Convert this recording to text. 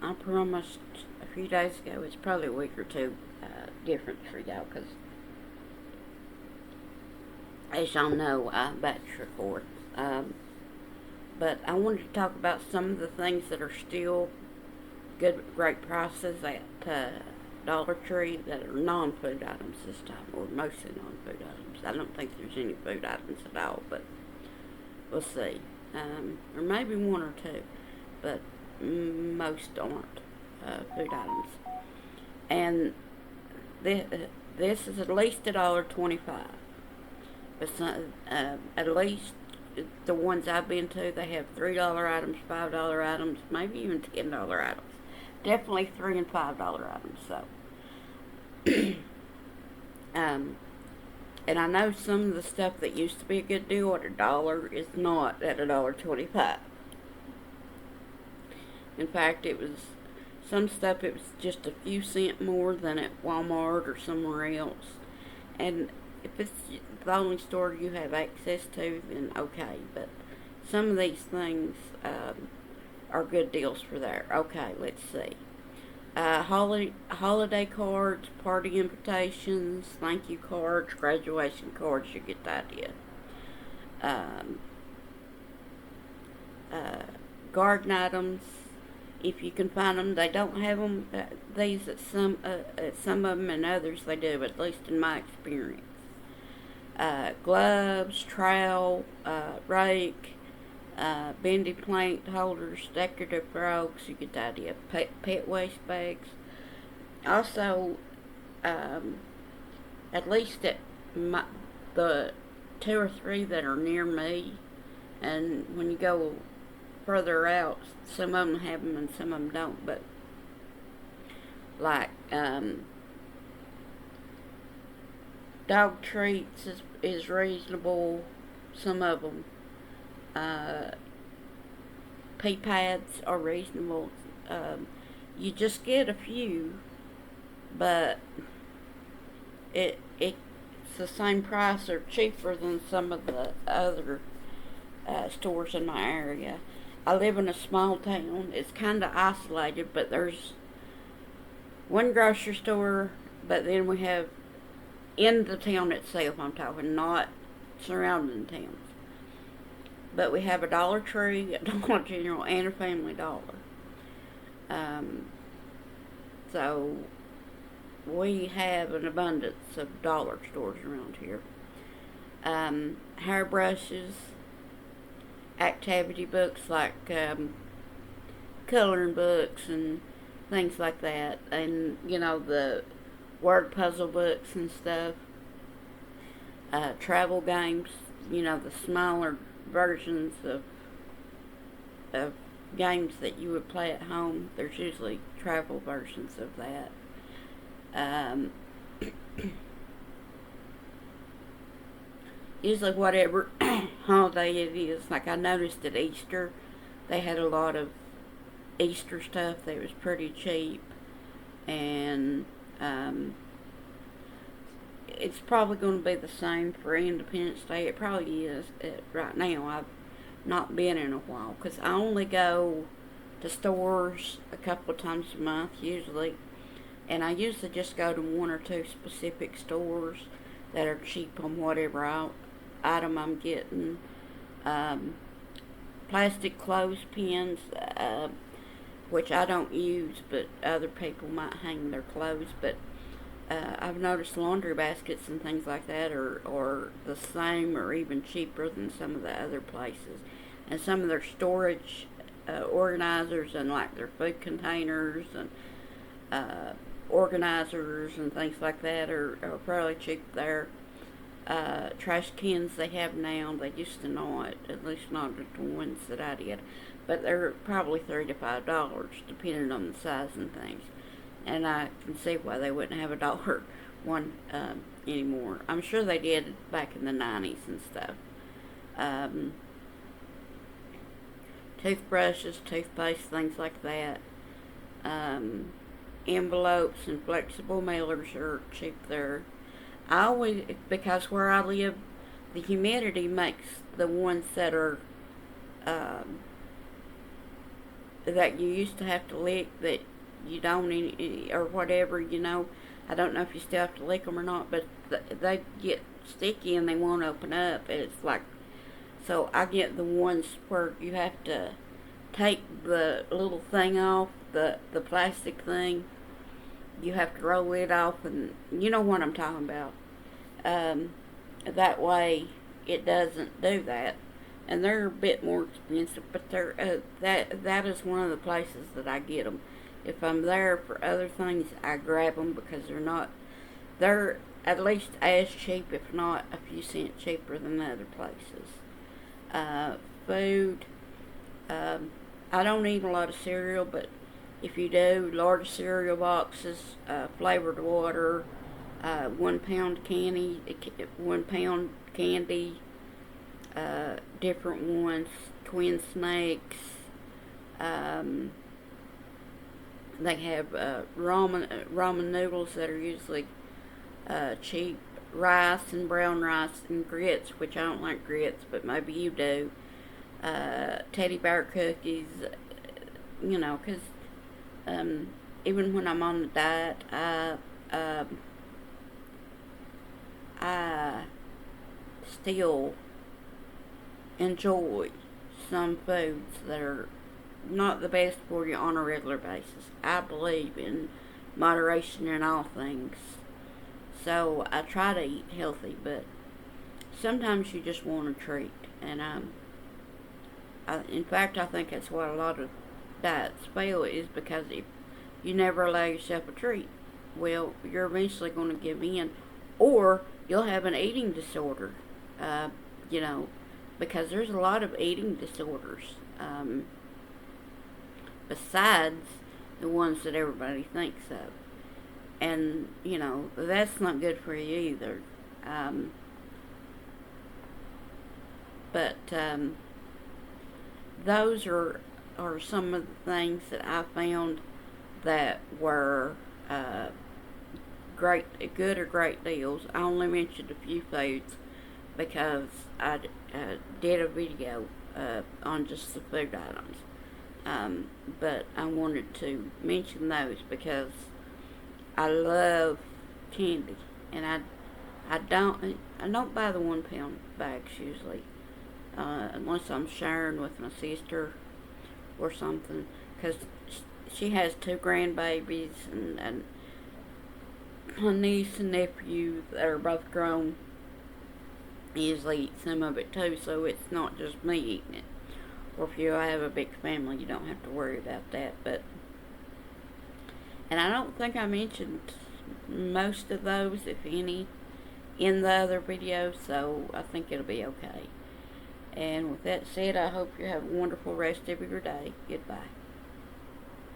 I promised a few days ago, it's probably a week or two difference for y'all, because as y'all know, I batch record. Um, but I wanted to talk about some of the things that are still great prices at Dollar Tree that are non-food items this time, or mostly non-food items. I don't think there's any food items at all, but we'll see. Or maybe one or two, but most aren't food items. And this is at least $1.25. But at least the ones I've been to, they have $3 items, $5 items, maybe even $10 items. Definitely $3 and $5 items. So, and I know some of the stuff that used to be a good deal at $1 is not at $1.25. In fact, it was some stuff. It was just a few cents more than at Walmart or somewhere else. And if it's the only store you have access to, then okay. But some of these things are good deals for there. Okay, let's see. Holiday cards, party invitations, thank you cards, graduation cards. You get the idea. Um, Garden items, if you can find them. They don't have them these at some of them, and others they do. At least in my experience. Gloves, trowel, rake, bendy plant holders, decorative rugs. You get the idea. Pet waste bags. Also, at least at the two or three that are near me, and when you go further out, some of them have them and some of them don't. But like dog treats is reasonable. Some of them. Pea pads are reasonable. You just get a few, but it's the same price or cheaper than some of the other stores in my area. I live in a small town. It's kind of isolated, but there's one grocery store, but then we have in the town itself, I'm talking, not surrounding towns. But we have a Dollar Tree, a Dollar General, and a Family Dollar. So we have an abundance of dollar stores around here. Hairbrushes, activity books like coloring books and things like that, and the word puzzle books and stuff. Travel games, the smaller versions of games that you would play at home. There's usually travel versions of that. Usually whatever holiday it is. Like I noticed at Easter, they had a lot of Easter stuff that was pretty cheap, and it's probably going to be the same for Independence Day. It probably is. Right now, I've not been in a while because I only go to stores a couple of times a month usually, and I usually just go to one or two specific stores that are cheap on whatever item I'm getting. Plastic clothespins, which I don't use, but other people might hang their clothes. But I've noticed laundry baskets and things like that are the same or even cheaper than some of the other places. And some of their storage organizers and like their food containers and organizers and things like that are fairly cheap there. Trash cans they have now, they used to not, at least not the ones that I did, but they're probably $3 to $5 depending on the size and things. And I can see why they wouldn't have $1 one anymore. I'm sure they did back in the 90s and stuff. Toothbrushes, toothpaste, things like that. Envelopes and flexible mailers are cheap there. I always, because where I live, the humidity makes the ones that are that you used to have to lick that you don't or whatever, you know. I don't know if you still have to lick them or not, but they get sticky and they won't open up. And it's like, so I get the ones where you have to take the little thing off, the plastic thing. You have to roll it off, and you know what I'm talking about. That way it doesn't do that. And they're a bit more expensive, but that is one of the places that I get them. If I'm there for other things, I grab them because they're at least as cheap, if not a few cents cheaper than other places. Food. I don't eat a lot of cereal, but if you do, large cereal boxes, flavored water, 1 pound candy, 1 pound candy, different ones, twin snakes. They have ramen noodles that are usually cheap, rice and brown rice and grits, which I don't like grits, but maybe you do. Teddy bear cookies, you know, because even when I'm on the diet, I still enjoy some foods that are not the best for you on a regular basis. I believe in moderation in all things. So I try to eat healthy, but sometimes you just want a treat. And in fact, I think that's what a lot of diets fail is because if you never allow yourself a treat, well, you're eventually going to give in, or you'll have an eating disorder. You know, because there's a lot of eating disorders besides the ones that everybody thinks of. And, you know, that's not good for you either. But those are some of the things that I found that were good or great deals. I only mentioned a few foods because I did a video on just the food items. But I wanted to mention those because I love candy, and I don't buy the 1 pound bags usually, unless I'm sharing with my sister or something, because she has 2 grandbabies and my niece and nephew that are both grown usually eat some of it too, so it's not just me eating it. Or if you have a big family, you don't have to worry about that. And I don't think I mentioned most of those, if any, in the other videos, so I think it'll be okay. And with that said, I hope you have a wonderful rest of your day. Goodbye.